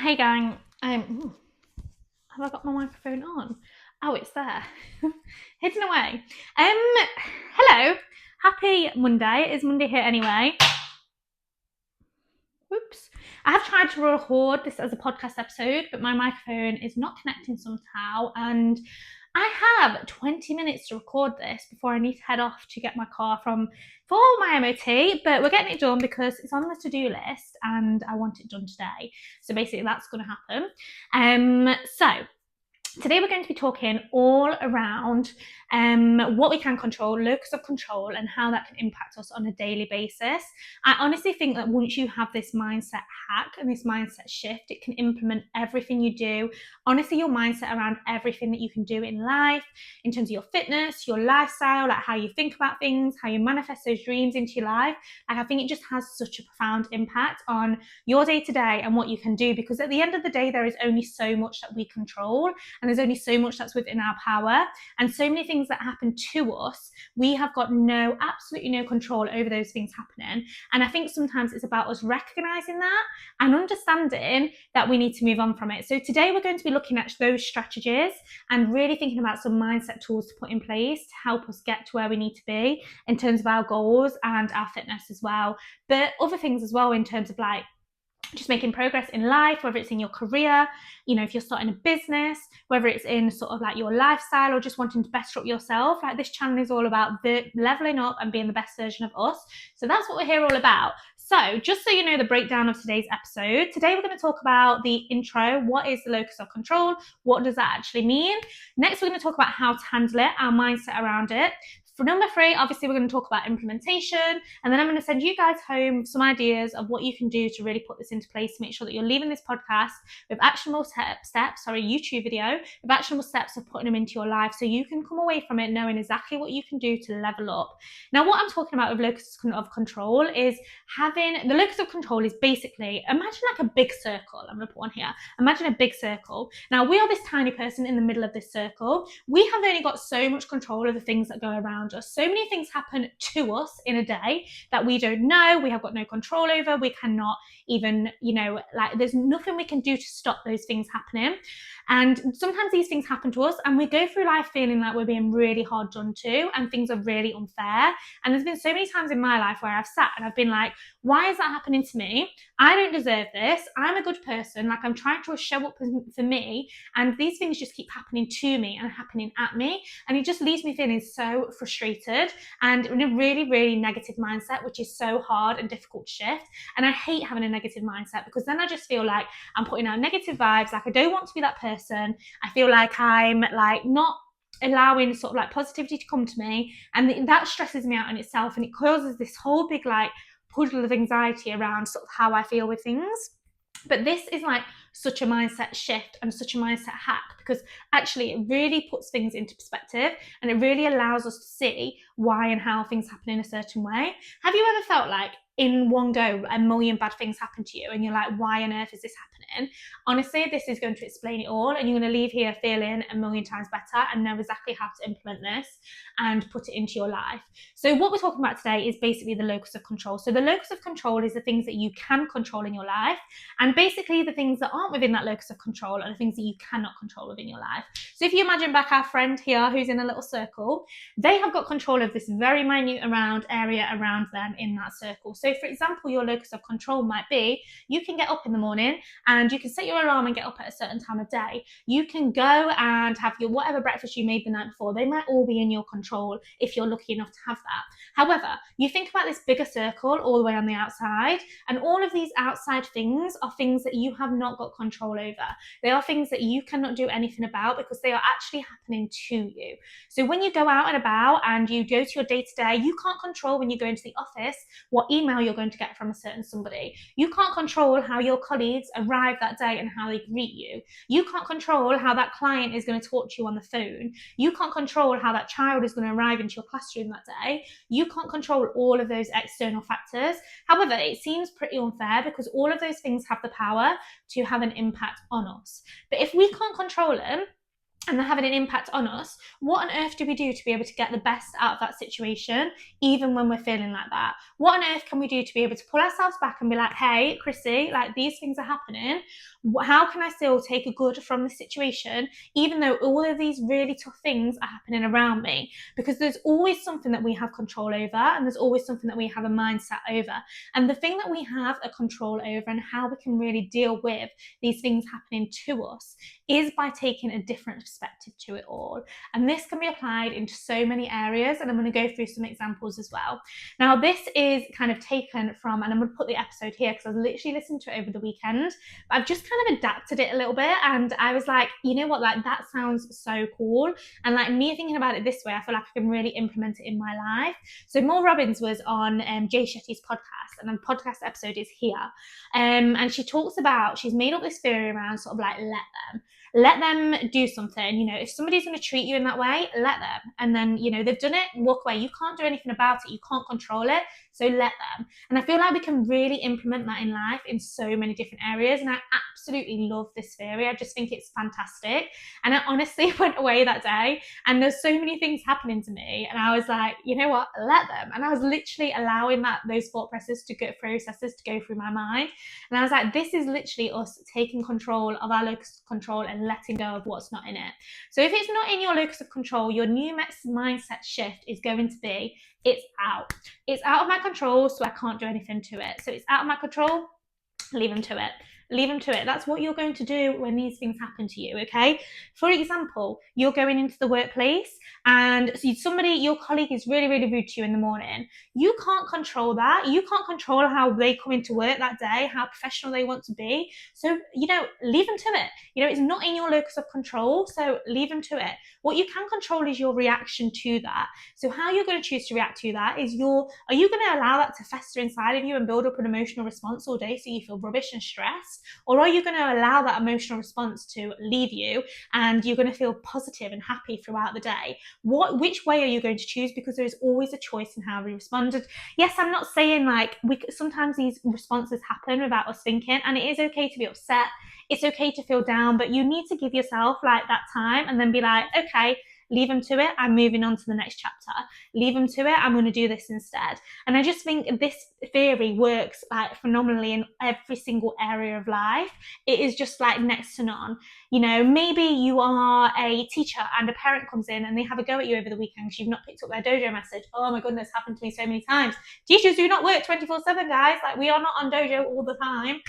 Hey gang, have I got my microphone on? Oh, it's there, hidden away. Hello, happy Monday. It is Monday here anyway. Whoops. I have tried to record this as a podcast episode, but my microphone is not connecting somehow, and I have 20 minutes to record this before I need to head off to get my car for my MOT, but we're getting it done because it's on the to-do list and I want it done today. So basically that's going to happen. So today we're going to be talking all around what we can control, locus of control, and how that can impact us on a daily basis. I honestly think that once you have this mindset hack and this mindset shift, it can implement everything you do. Honestly, your mindset around everything that you can do in life, in terms of your fitness, your lifestyle, like how you think about things, how you manifest those dreams into your life. Like, I think it just has such a profound impact on your day to day and what you can do, because at the end of the day, there is only so much that we control. And there's only so much that's within our power, and so many things that happen to us, we have got absolutely no control over those things happening. And I think sometimes it's about us recognizing that and understanding that we need to move on from it. So today we're going to be looking at those strategies and really thinking about some mindset tools to put in place to help us get to where we need to be in terms of our goals and our fitness as well, but other things as well in terms of like just making progress in life, whether it's in your career, if you're starting a business, whether it's in sort of like your lifestyle or just wanting to better up yourself. Like, this channel is all about leveling up and being the best version of us. So that's what we're here all about. So just so you know the breakdown of today's episode, today we're going to talk about the intro. What is the locus of control? What does that actually mean? Next, we're going to talk about how to handle it, our mindset around it. For number 3, obviously, we're going to talk about implementation, and then I'm going to send you guys home some ideas of what you can do to really put this into place to make sure that you're leaving this podcast with actionable YouTube video, with actionable steps of putting them into your life so you can come away from it knowing exactly what you can do to level up. Now, what I'm talking about with locus of control is the locus of control is basically, imagine like a big circle. I'm going to put on here. Imagine a big circle. Now, we are this tiny person in the middle of this circle. We have only got so much control of the things that go around us. So many things happen to us in a day that we don't know, we have got no control over. We cannot even, there's nothing we can do to stop those things happening. And sometimes these things happen to us and we go through life feeling like we're being really hard done to and things are really unfair. And there's been so many times in my life where I've sat and I've been like, why is that happening to me? I don't deserve this. I'm a good person. Like, I'm trying to show up for me, and these things just keep happening to me and happening at me. And it just leaves me feeling so frustrated and in a really, really negative mindset, which is so hard and difficult to shift. And I hate having a negative mindset, because then I just feel like I'm putting out negative vibes. Like, I don't want to be that person. I feel like I'm like not allowing sort of like positivity to come to me, and that stresses me out in itself, and it causes this whole big like puddle of anxiety around sort of how I feel with things. But this is like such a mindset shift and such a mindset hack, because actually it really puts things into perspective and it really allows us to see why and how things happen in a certain way. Have you ever felt like in one go a million bad things happen to you and you're like, why on earth is this happening? Honestly, this is going to explain it all, and you're going to leave here feeling a million times better and know exactly how to implement this and put it into your life. So what we're talking about today is basically the locus of control. So the locus of control is the things that you can control in your life, and basically the things that aren't within that locus of control are the things that you cannot control within your life. So if you imagine back our friend here who's in a little circle, they have got control of this very minute area around them in that circle. So for example, your locus of control might be, you can get up in the morning and you can set your alarm and get up at a certain time of day. You can go and have your whatever breakfast you made the night before. They might all be in your control if you're lucky enough to have that. However, you think about this bigger circle all the way on the outside, and all of these outside things are things that you have not got control over. They are things that you cannot do anything about because they are actually happening to you. So when you go out and about and you go to your day-to-day, you can't control when you go into the office what email you're going to get from a certain somebody. You can't control how your colleagues arrive that day and how they greet you. You can't control how that client is going to talk to you on the phone. You can't control how that child is going to arrive into your classroom that day. You can't control all of those external factors. However, it seems pretty unfair because all of those things have the power to have an impact on us. But if we can't control them, and they're having an impact on us, what on earth do we do to be able to get the best out of that situation, even when we're feeling like that? What on earth can we do to be able to pull ourselves back and be like, hey, Chrissy, like these things are happening. How can I still take a good from the situation, even though all of these really tough things are happening around me? Because there's always something that we have control over, and there's always something that we have a mindset over. And the thing that we have a control over and how we can really deal with these things happening to us is by taking a different perspective to it all. And this can be applied into so many areas, and I'm going to go through some examples as well. Now, this is kind of taken from, and I'm going to put the episode here because I was literally listening to it over the weekend, but I've just kind of adapted it a little bit, and I was like, you know what, like that sounds so cool, and like me thinking about it this way, I feel like I can really implement it in my life. So Mel Robbins was on Jay Shetty's podcast, and the podcast episode is here, and she talks about, she's made up this theory around sort of like let them do something. You know, if somebody's going to treat you in that way, let them. And then, you know, they've done it, walk away. You can't do anything about it. You can't control it. So let them. And I feel like we can really implement that in life in so many different areas. And I absolutely love this theory. I just think it's fantastic. And I honestly went away that day and there's so many things happening to me. And I was like, you know what, let them. And I was literally allowing those thought processes to go through my mind. And I was like, this is literally us taking control of our locus of control and letting go of what's not in it. So if it's not in your locus of control, your new mindset shift is going to be, it's out. It's out of my control, so I can't do anything to it. So it's out of my control, leave them to it. Leave them to it. That's what you're going to do when these things happen to you, okay? For example, you're going into the workplace and your colleague is really, really rude to you in the morning. You can't control that. You can't control how they come into work that day, how professional they want to be. So, you know, leave them to it. You know, it's not in your locus of control, so leave them to it. What you can control is your reaction to that. So how you're going to choose to react to that is are you going to allow that to fester inside of you and build up an emotional response all day so you feel rubbish and stressed? Or are you going to allow that emotional response to leave you and you're going to feel positive and happy throughout the day? Which way are you going to choose? Because there is always a choice in how we responded. Yes, I'm not saying like sometimes these responses happen without us thinking, and it is okay to be upset. It's okay to feel down, but you need to give yourself like that time and then be like, okay, leave them to it. I'm moving on to the next chapter. Leave them to it. I'm going to do this instead. And I just think this theory works like phenomenally in every single area of life. It is just like next to none. You know, maybe you are a teacher and a parent comes in and they have a go at you over the weekend because you've not picked up their dojo message. Oh my goodness, happened to me so many times. Teachers do not work 24/7, guys. Like, we are not on dojo all the time.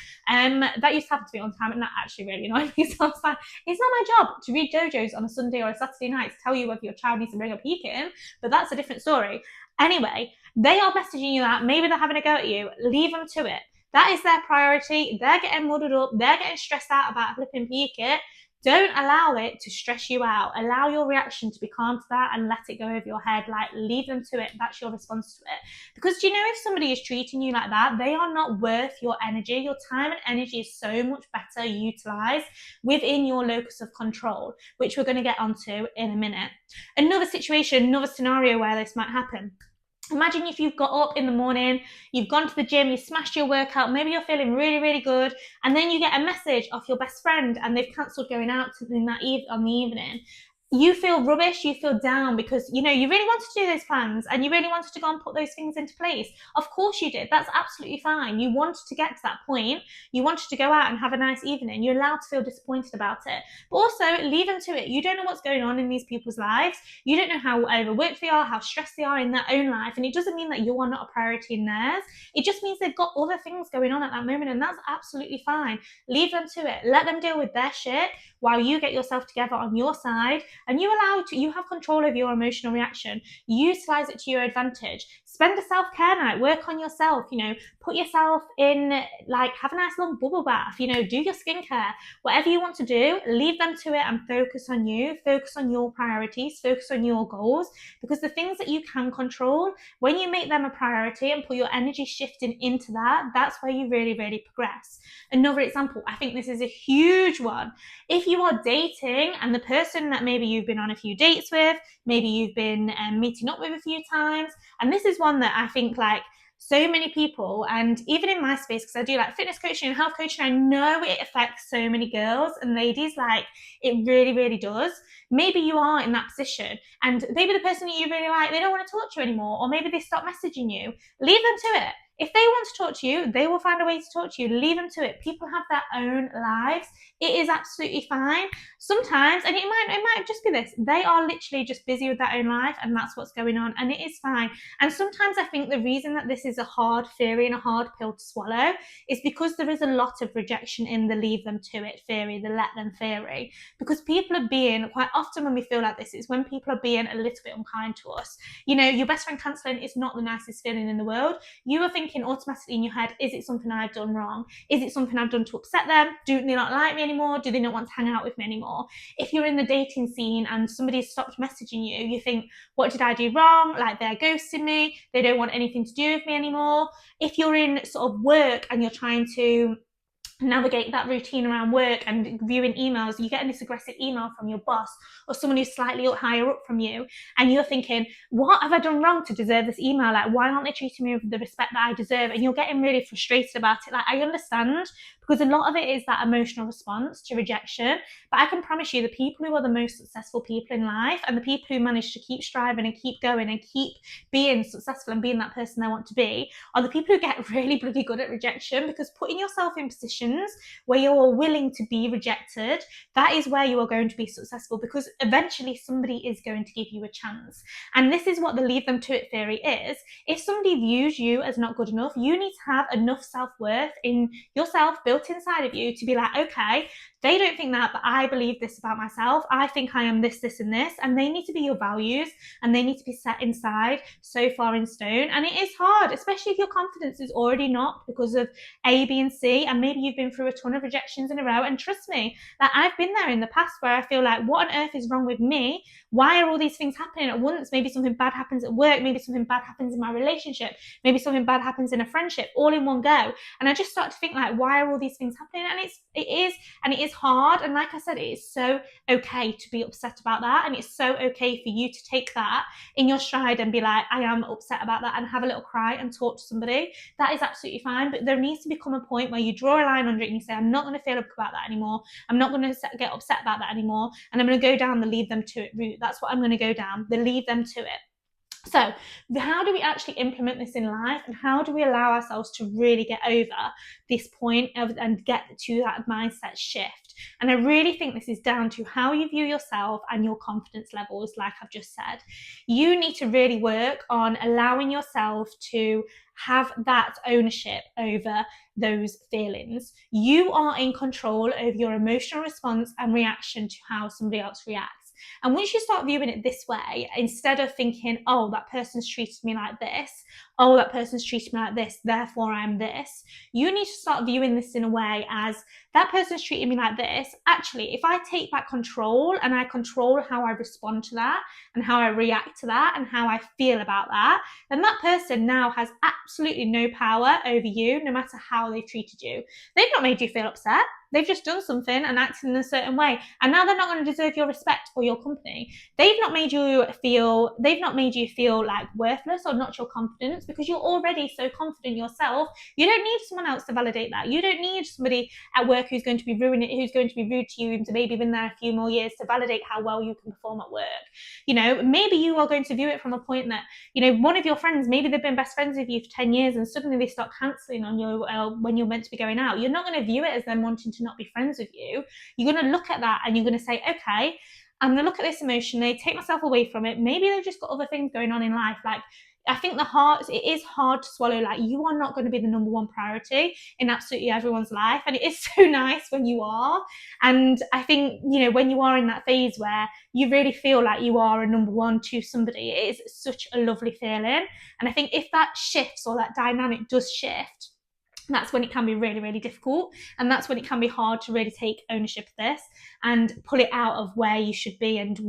That used to happen to me all the time, and that actually really annoyed me. So I was like, it's not my job to read dojos on a Sunday or a Saturday night to tell you whether your child needs to bring a peek in, but that's a different story. Anyway, they are messaging you that, maybe they're having a go at you, leave them to it. That is their priority. They're getting muddled up, they're getting stressed out about flipping peek it. Don't allow it to stress you out. Allow your reaction to be calm to that and let it go over your head. Like, leave them to it. That's your response to it. Because do you know, if somebody is treating you like that, they are not worth your energy. Your time and energy is so much better utilized within your locus of control, which we're going to get onto in a minute. Another situation, another scenario where this might happen. Imagine if you've got up in the morning, you've gone to the gym, you smashed your workout, maybe you're feeling really, really good, and then you get a message off your best friend and they've cancelled going out on the evening. You feel rubbish, you feel down because, you know, you really wanted to do those plans and you really wanted to go and put those things into place. Of course you did. That's absolutely fine. You wanted to get to that point. You wanted to go out and have a nice evening. You're allowed to feel disappointed about it. But also, leave them to it. You don't know what's going on in these people's lives. You don't know how overworked they are, how stressed they are in their own life. And it doesn't mean that you are not a priority in theirs. It just means they've got other things going on at that moment, and that's absolutely fine. Leave them to it. Let them deal with their shit while you get yourself together on your side. And you have control over your emotional reaction. Utilize it to your advantage. Spend a self-care night. Work on yourself. You know, put yourself in, like, have a nice long bubble bath. You know, do your skincare. Whatever you want to do, leave them to it and focus on you. Focus on your priorities. Focus on your goals. Because the things that you can control, when you make them a priority and put your energy shifting into that, that's where you really, really progress. Another example, I think this is a huge one. If you are dating and the person that maybe you've been on a few dates with, maybe you've been meeting up with a few times, and this is one that I think, like, so many people, and even in my space, because I do like fitness coaching and health coaching, I know it affects so many girls and ladies, like it really, really does. Maybe you are in that position and maybe the person that you really like, they don't want to talk to you anymore, or maybe they stop messaging you. Leave them to it. If they want to talk to you, they will find a way to talk to you. Leave them to it. People have their own lives. It is absolutely fine. Sometimes, and it might just be this, they are literally just busy with their own life and that's what's going on, and it is fine. And sometimes I think the reason that this is a hard theory and a hard pill to swallow is because there is a lot of rejection in the leave them to it theory, the let them theory, because people are being, quite often when we feel like this, is when people are being a little bit unkind to us. You know, your best friend cancelling is not the nicest feeling in the world. You are thinking automatically in your head, is it something I've done wrong? Is it something I've done to upset them? Do they not like me anymore? Do they not want to hang out with me anymore? If you're in the dating scene and somebody stopped messaging you, you think, what did I do wrong? Like, they're ghosting me. They don't want anything to do with me anymore. If you're in sort of work and you're trying to navigate that routine around work and viewing emails, you get this aggressive email from your boss or someone who's slightly higher up from you, and you're thinking, what have I done wrong to deserve this email? Like, why aren't they treating me with the respect that I deserve? And you're getting really frustrated about it. Like, I understand, because a lot of it is that emotional response to rejection, but I can promise you the people who are the most successful people in life and the people who manage to keep striving and keep going and keep being successful and being that person they want to be are the people who get really bloody good at rejection, because putting yourself in positions where you're willing to be rejected, that is where you are going to be successful, because eventually somebody is going to give you a chance. And this is what the leave them to it theory is. If somebody views you as not good enough, you need to have enough self-worth in yourself built inside of you to be like, okay, they don't think that, but I believe this about myself. I think I am this, this, and this. And they need to be your values and they need to be set inside so far in stone. And it is hard, especially if your confidence is already not because of A, B, and C. And maybe you've been through a ton of rejections in a row. And trust me, that I've been there in the past where I feel like, what on earth is wrong with me? Why are all these things happening at once? Maybe something bad happens at work. Maybe something bad happens in my relationship. Maybe something bad happens in a friendship, all in one go. And I just start to think, like, why are all these things happening? And it is hard. And like I said, it is so okay to be upset about that. And it's so okay for you to take that in your stride and be like, I am upset about that, and have a little cry and talk to somebody. That is absolutely fine. But there needs to become a point where you draw a line under it and you say, I'm not going to feel about that anymore. I'm not going to get upset about that anymore. And I'm going to go down the leave them to it route. That's what I'm going to go down, the leave them to it. So how do we actually implement this in life, and how do we allow ourselves to really get over this point and get to that mindset shift? And I really think this is down to how you view yourself and your confidence levels, like I've just said. You need to really work on allowing yourself to have that ownership over those feelings. You are in control over your emotional response and reaction to how somebody else reacts. And once you start viewing it this way, instead of thinking, oh, that person's treated me like this, oh, that person's treated me like this, therefore I'm this, you need to start viewing this in a way as, that person's treating me like this. Actually, if I take back control and I control how I respond to that and how I react to that and how I feel about that, then that person now has absolutely no power over you, no matter how they've treated you. They've not made you feel upset. They've just done something and acted in a certain way. And now they're not going to deserve your respect or your company. They've not made you feel like worthless or not your confidence, because you're already so confident yourself. You don't need someone else to validate that. You don't need somebody at work who's going to be rude to you, to maybe been there a few more years, to validate how well you can perform at work. You know, maybe you are going to view it from a point that, you know, one of your friends, maybe they've been best friends with you for 10 years and suddenly they start cancelling on you when you're meant to be going out. You're not going to view it as them wanting to not be friends with you. You're going to look at that and you're going to say, okay, I'm going to look at this emotionally, take myself away from it. Maybe they've just got other things going on in life. Like, I think it is hard to swallow. Like, you are not going to be the number one priority in absolutely everyone's life. And it is so nice when you are. And I think, you know, when you are in that phase where you really feel like you are a number one to somebody, it is such a lovely feeling. And I think if that shifts, or that dynamic does shift, that's when it can be really, really difficult. And that's when it can be hard to really take ownership of this and pull it out of where you should be and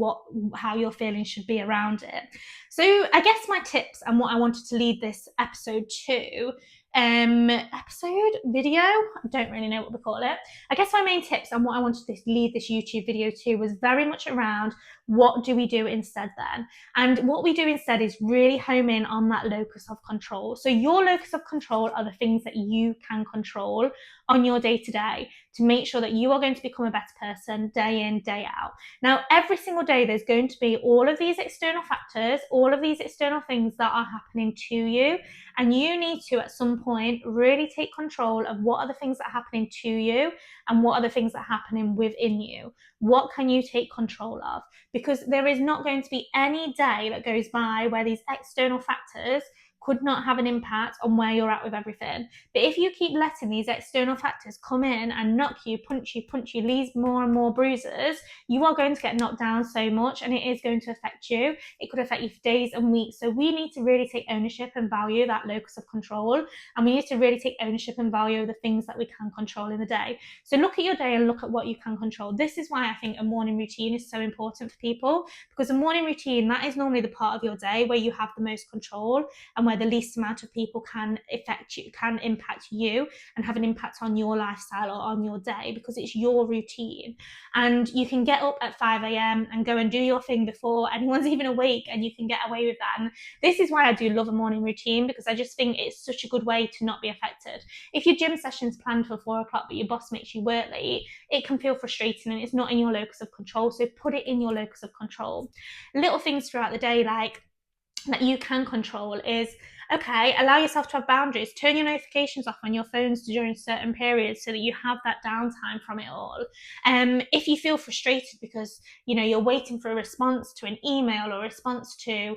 how your feelings should be around it. So I guess my tips and what I wanted to lead this episode to episode, video, I don't really know what we call it. I guess my main tips and what I wanted to lead this YouTube video to was very much around what do we do instead then? And what we do instead is really home in on that locus of control. So your locus of control are the things that you can control on your day to day to make sure that you are going to become a better person day in, day out. Now, every single day, there's going to be all of these external factors, all of these external things that are happening to you. And you need to, at some point, really take control of what are the things that are happening to you and what are the things that are happening within you. What can you take control of? Because there is not going to be any day that goes by where these external factors could not have an impact on where you're at with everything. But if you keep letting these external factors come in and knock you, punch you, leave more and more bruises, you are going to get knocked down so much, and it is going to affect you. It could affect you for days and weeks. So we need to really take ownership and value that locus of control, and we need to really take ownership and value the things that we can control in the day. So look at your day and look at what you can control. This is why I think a morning routine is so important for people, because a morning routine, that is normally the part of your day where you have the most control and where the least amount of people can affect you, can impact you and have an impact on your lifestyle or on your day, because it's your routine. And you can get up at 5 a.m. and go and do your thing before anyone's even awake, and you can get away with that. And this is why I do love a morning routine, because I just think it's such a good way to not be affected. If your gym session's planned for 4 o'clock but your boss makes you work late, it can feel frustrating and it's not in your locus of control. So put it in your locus of control. Little things throughout the day like that you can control is, okay, allow yourself to have boundaries. Turn your notifications off on your phones during certain periods so that you have that downtime from it all. If you feel frustrated because you're waiting for a response to an email or a response to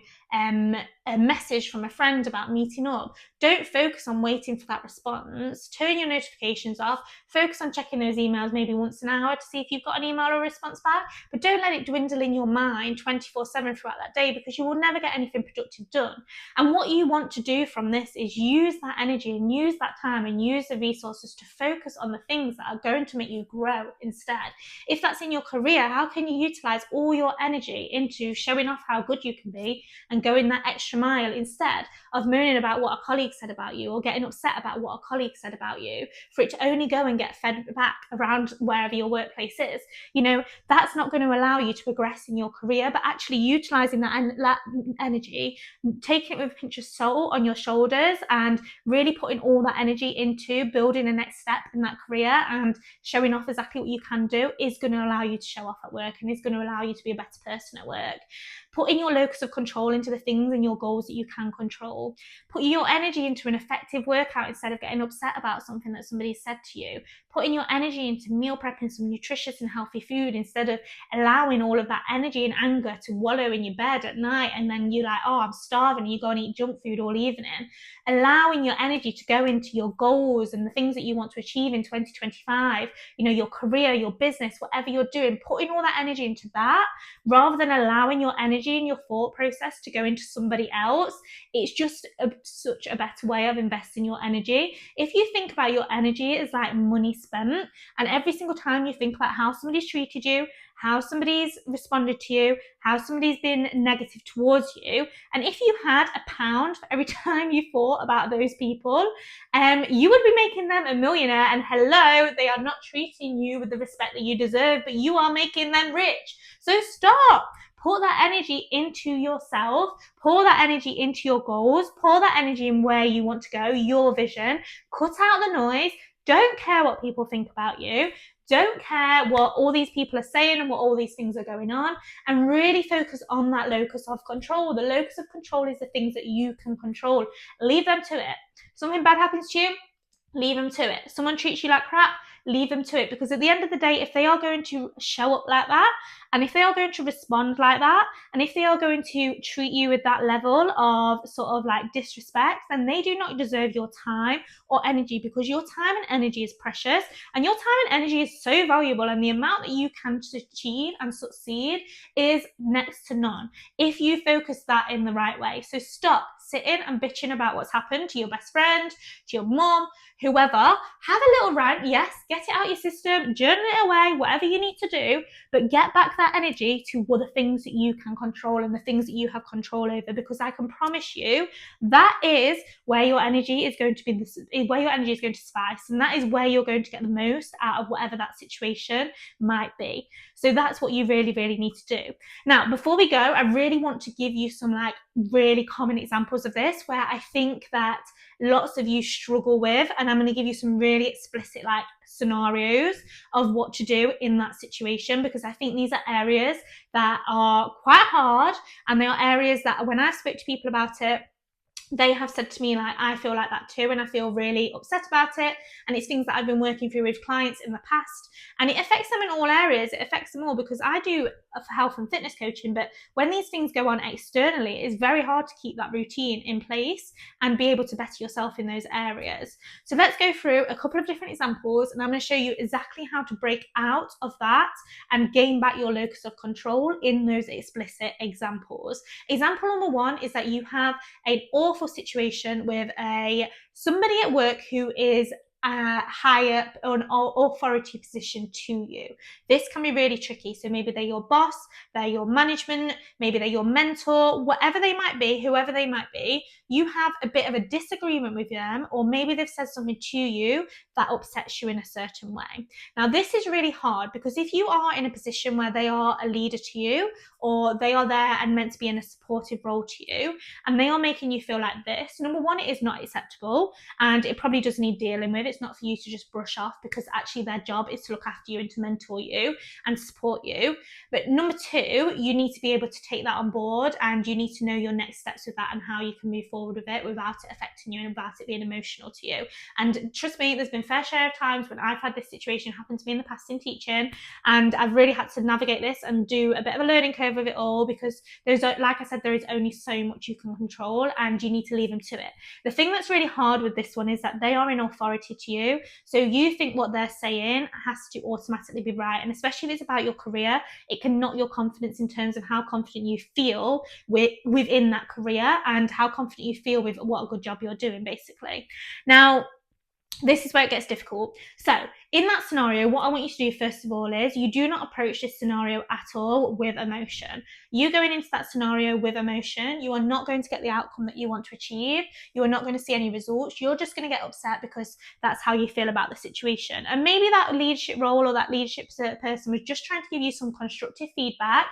a message from a friend about meeting up, don't focus on waiting for that response. Turn your notifications off. Focus on checking those emails maybe once an hour to see if you've got an email or a response back, but don't let it dwindle in your mind 24/7 throughout that day, because you will never get anything productive done. And what you want to do from this is use that energy and use that time and use the resources to focus on the things that are going to make you grow instead. If that's in your career, how can you utilize all your energy into showing off how good you can be and going that extra mile instead of moaning about what a colleague said about you or getting upset about what a colleague said about you, for it to only go and get fed back around wherever your workplace is? That's not going to allow you to progress in your career, but actually utilizing that energy, taking it with a pinch of salt on your shoulders and really putting all that energy into building the next step in that career and showing off exactly what you can do is going to allow you to show off at work and is going to allow you to be a better person at work. Putting your locus of control into the things and your goals that you can control. Putting your energy into an effective workout instead of getting upset about something that somebody said to you. Putting your energy into meal prepping some nutritious and healthy food instead of allowing all of that energy and anger to wallow in your bed at night, and then you're like, oh, I'm starving, and you go and eat junk food all evening. Allowing your energy to go into your goals and the things that you want to achieve in 2025, your career, your business, whatever you're doing, putting all that energy into that rather than allowing your energy and your thought process to go into somebody else. It's just such a better way of investing your energy. If you think about your energy as like money spent, and every single time you think about how somebody's treated you, how somebody's responded to you, how somebody's been negative towards you, and if you had £1 for every time you thought about those people, you would be making them a millionaire. And hello, they are not treating you with the respect that you deserve, but you are making them rich. So stop. Pour that energy into yourself, pour that energy into your goals, pour that energy in where you want to go, your vision. Cut out the noise. Don't care what people think about you. Don't care what all these people are saying and what all these things are going on, and really focus on that locus of control. The locus of control is the things that you can control. Leave them to it. Something bad happens to you, leave them to it. Someone treats you like crap, leave them to it, because at the end of the day, if they are going to show up like that, and if they are going to respond like that, and if they are going to treat you with that level of sort of like disrespect, then they do not deserve your time or energy, because your time and energy is precious, and your time and energy is so valuable, and the amount that you can achieve and succeed is next to none if you focus that in the right way. So stop sitting and bitching about what's happened to your best friend, to your mum, whoever. Have a little rant, yes, get it out your system, journal it away, whatever you need to do, but get back that energy to the things that you can control and the things that you have control over, because I can promise you that is where your energy is going to be, where your energy is going to suffice, and that is where you're going to get the most out of whatever that situation might be. So that's what you really, really need to do. Now, before we go, I really want to give you some like really common examples of this where I think that lots of you struggle with, and I'm going to give you some really explicit like scenarios of what to do in that situation, because I think these are areas that are quite hard, and they are areas that when I spoke to people about it, they have said to me, like, I feel like that too, and I feel really upset about it, and it's things that I've been working through with clients in the past, and it affects them in all areas. It affects them all, because I do health and fitness coaching, but when these things go on externally, it's very hard to keep that routine in place and be able to better yourself in those areas. So let's go through a couple of different examples, and I'm going to show you exactly how to break out of that and gain back your locus of control in those explicit examples. Example number one is that you have an awful situation with somebody at work who is higher or an authority position to you. This can be really tricky. So maybe they're your boss, they're your management, maybe they're your mentor, whatever they might be, whoever they might be, you have a bit of a disagreement with them, or maybe they've said something to you that upsets you in a certain way. Now, this is really hard, because if you are in a position where they are a leader to you, or they are there and meant to be in a supportive role to you, and they are making you feel like this, number one, it is not acceptable, and it probably does need dealing with. It's not for you to just brush off, because actually their job is to look after you and to mentor you and support you. But number two, you need to be able to take that on board, and you need to know your next steps with that and how you can move forward with it without it affecting you and without it being emotional to you. And trust me, there's been fair share of times when I've had this situation happen to me in the past in teaching, and I've really had to navigate this and do a bit of a learning curve of it all, because there's, like I said, there is only so much you can control, and you need to leave them to it. The thing that's really hard with this one is that they are in authority to you, so you think what they're saying has to automatically be right, and especially if it's about your career, it can knock your confidence in terms of how confident you feel within that career and how confident you feel with what a good job you're doing, basically. Now, this is where it gets difficult. So in that scenario, what I want you to do first of all is you do not approach this scenario at all with emotion. You going into that scenario with emotion, you are not going to get the outcome that you want to achieve. You are not going to see any results. You're just going to get upset because that's how you feel about the situation. And maybe that leadership role or that leadership person was just trying to give you some constructive feedback,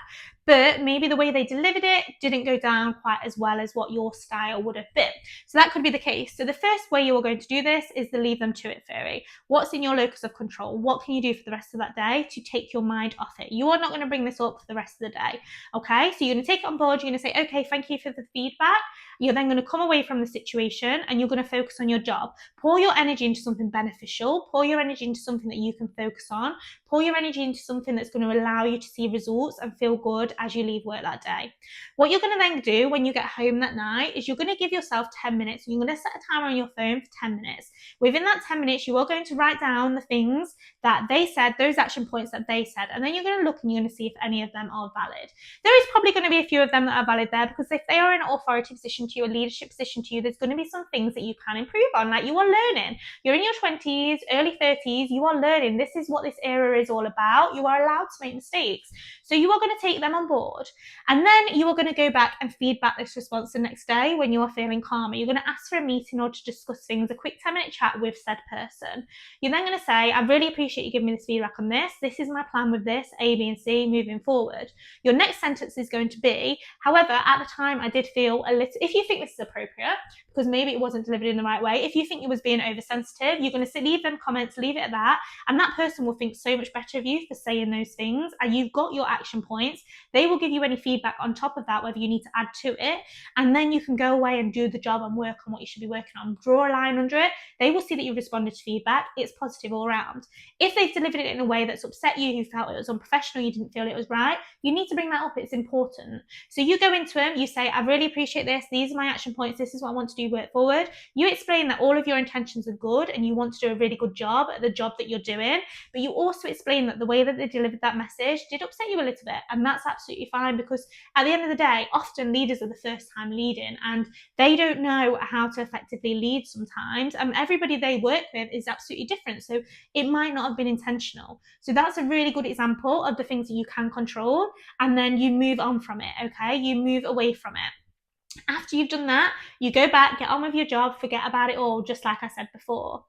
but maybe the way they delivered it didn't go down quite as well as what your style would have been. So that could be the case. So the first way you are going to do this is the leave them to it theory. What's in your locus of control? What can you do for the rest of that day to take your mind off it? You are not going to bring this up for the rest of the day. Okay, so you're going to take it on board. You're going to say, okay, thank you for the feedback. You're then going to come away from the situation and you're going to focus on your job. Pour your energy into something beneficial. Pour your energy into something that you can focus on. Pour your energy into something that's going to allow you to see results and feel good as you leave work that day. What you're going to then do when you get home that night is you're going to give yourself 10 minutes. You're going to set a timer on your phone for 10 minutes. Within that 10 minutes, you are going to write down the things that they said, those action points that they said, and then you're going to look and you're going to see if any of them are valid. There is probably going to be a few of them that are valid there, because if they are in an authority position to you, a leadership position to you, there's going to be some things that you can improve on. Like, you are learning. You're in your 20s, early 30s, you are learning. This is what this era is all about. You are allowed to make mistakes. So you are going to take them on board. And then you are going to go back and feedback this response the next day when you are feeling calmer. You're going to ask for a meeting or to discuss things, a quick 10-minute chat with said person. You're then going to say, I really appreciate you giving me this feedback on this. This is my plan with this, A, B, and C, moving forward. Your next sentence is going to be, however, at the time I did feel a little, if you think this is appropriate, because maybe it wasn't delivered in the right way, if you think it was being oversensitive, you're going to leave them comments, leave it at that, and that person will think so much better of you for saying those things, and you've got your action points. They will give you any feedback on top of that, whether you need to add to it, and then you can go away and do the job and work on what you should be working on. Draw a line under it. They will see that you responded to feedback. It's positive all around. If they've delivered it in a way that's upset you, you felt it was unprofessional, you didn't feel it was right, you need to bring that up. It's important. So you go into them, you say, I really appreciate this. These are my action points. This is what I want to do work forward. You explain that all of your intentions are good and you want to do a really good job at the job that you're doing, but you also explain that the way that they delivered that message did upset you a little bit, and that's absolutely fine, because at the end of the day, often leaders are the first time leading and they don't know how to effectively lead sometimes, and everybody they work with is absolutely different, so it might not have been intentional. So that's a really good example of the things that you can control, and then you move on from it. Okay, you move away from it. After you've done that, you go back, get on with your job, forget about it all, just like I said before.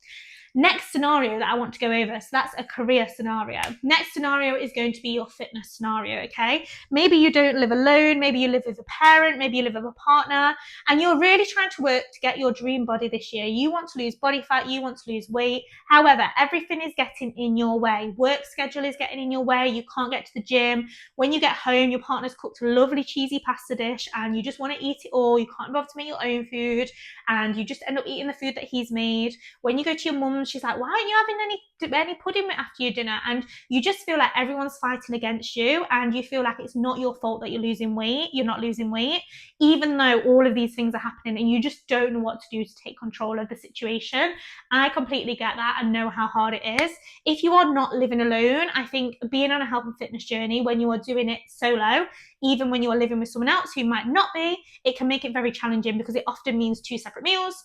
Next scenario that I want to go over, so that's a career scenario. Next scenario is going to be your fitness scenario, okay? Maybe you don't live alone, maybe you live with a parent, maybe you live with a partner, and you're really trying to work to get your dream body this year. You want to lose body fat, you want to lose weight. However, everything is getting in your way. Work schedule is getting in your way, you can't get to the gym. When you get home, your partner's cooked a lovely cheesy pasta dish and you just want to eat it all. You can't bother to make your own food and you just end up eating the food that he's made. When you go to your mum's, she's like, why aren't you having any pudding after your dinner? And you just feel like everyone's fighting against you and you feel like it's not your fault that you're losing weight. You're not losing weight, even though all of these things are happening and you just don't know what to do to take control of the situation. I completely get that and know how hard it is. If you are not living alone, I think being on a health and fitness journey, when you are doing it solo, even when you are living with someone else who might not be, it can make it very challenging because it often means 2 separate meals.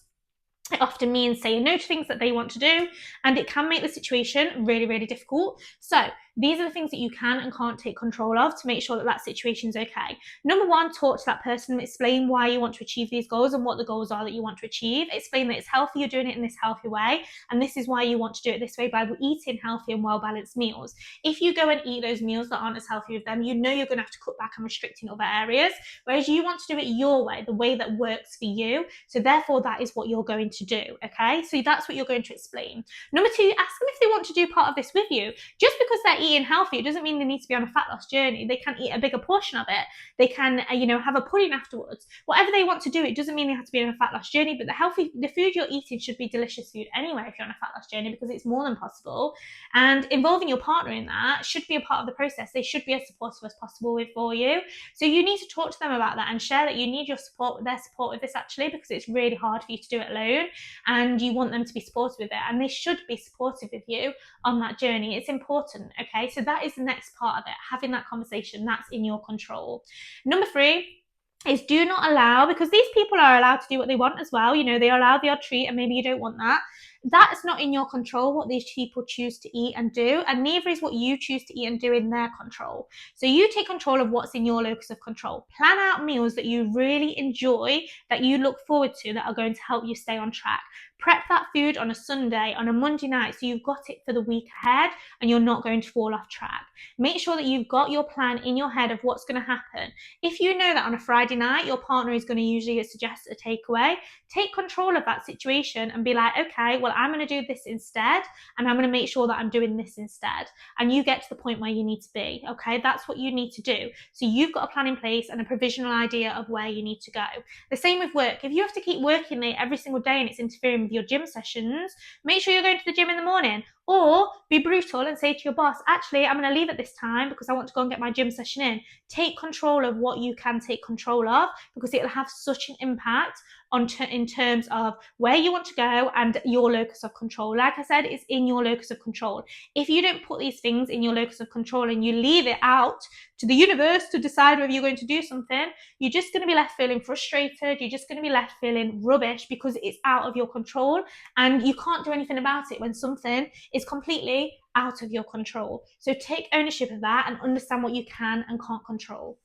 It often means saying no to things that they want to do, and it can make the situation really, really difficult. So these are the things that you can and can't take control of to make sure that that situation's okay. Number one, talk to that person, explain why you want to achieve these goals and what the goals are that you want to achieve. Explain that it's healthy, you're doing it in this healthy way, and this is why you want to do it this way, by eating healthy and well-balanced meals. If you go and eat those meals that aren't as healthy with them, you know you're going to have to cut back and restrict in other areas, whereas you want to do it your way, the way that works for you. So therefore, that is what you're going to do, okay? So that's what you're going to explain. Number two, ask them if they want to do part of this with you. Just because they're eating healthy, it doesn't mean they need to be on a fat loss journey. They can eat a bigger portion of it. They can, have a pudding afterwards. Whatever they want to do, it doesn't mean they have to be on a fat loss journey, but the food you're eating should be delicious food anyway if you're on a fat loss journey, because it's more than possible. And involving your partner in that should be a part of the process. They should be as supportive as possible for you. So you need to talk to them about that and share that you need your support, their support with this actually, because it's really hard for you to do it alone and you want them to be supportive with it, and they should be supportive with you on that journey. It's important, okay? So that is the next part of it, having that conversation. That's in your control. Number three is do not allow, because these people are allowed to do what they want as well. They allow the odd treat and maybe you don't want that. That's not in your control what these people choose to eat and do, and neither is what you choose to eat and do in their control. So you take control of what's in your locus of control. Plan out meals that you really enjoy, that you look forward to, that are going to help you stay on track. Prep that food on a Sunday, on a Monday night, so you've got it for the week ahead and you're not going to fall off track. Make sure that you've got your plan in your head of what's going to happen. If you know that on a Friday night your partner is going to usually suggest a takeaway, take control of that situation and be like, okay, well, I'm going to do this instead, and I'm going to make sure that I'm doing this instead. And you get to the point where you need to be, okay? That's what you need to do. So you've got a plan in place and a provisional idea of where you need to go. The same with work. If you have to keep working late every single day and it's interfering with your gym sessions, make sure you're going to the gym in the morning. Or be brutal and say to your boss, actually, I'm going to leave at this time because I want to go and get my gym session in. Take control of what you can take control of, because it will have such an impact in terms of where you want to go and your locus of control. Like I said, it's in your locus of control. If you don't put these things in your locus of control and you leave it out to the universe to decide whether you're going to do something, you're just going to be left feeling frustrated. You're just going to be left feeling rubbish because it's out of your control and you can't do anything about it when something is completely out of your control. So take ownership of that and understand what you can and can't control.